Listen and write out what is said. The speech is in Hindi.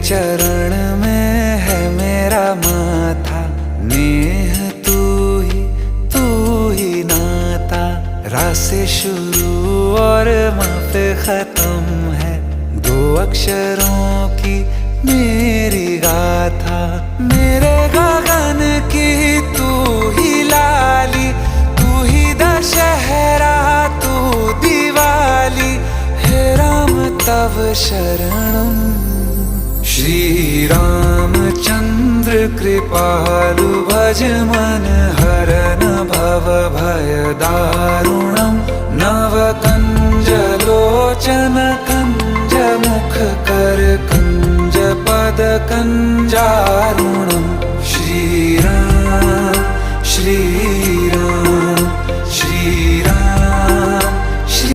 चरण में है मेरा माथा, नेह तू ही नाता। रा से शुरू और मा पे खत्म है, दो अक्षरों की मेरी गाथा। मेरे गगन की तू ही लाली, तू ही दशहरा तू दिवाली, हे राम तव शरणम। श्री रामचंद्र कृपालु भज मन हरन भव भय दारुणम। नव कंज लोचन कंज मुख कर कंज पद कंजारुणम। श्री राम